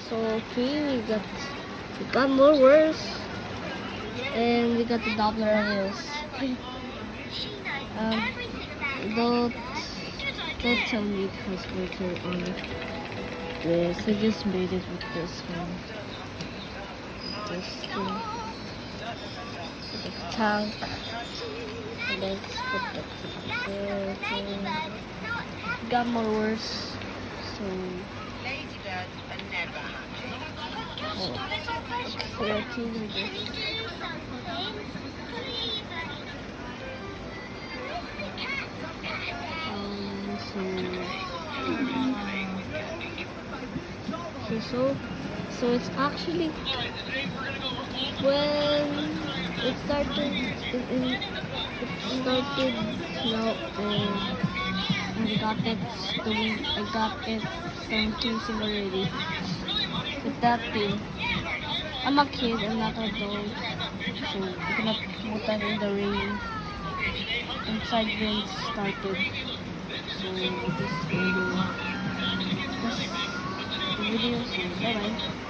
So okay, we got more words, and we got the Doppler wheels. um, don't don't tell me it has water on this. I just made it with this one. This thing. The tank. Let's put that there. Got more words. So Ladybirds are never happy. oh, 13 with this. So so it's actually when it started now, and I got it using already with that thing. I'm a kid, I'm not an adult, so I cannot put that in the rain. Inside wind started. So this video, so bye bye.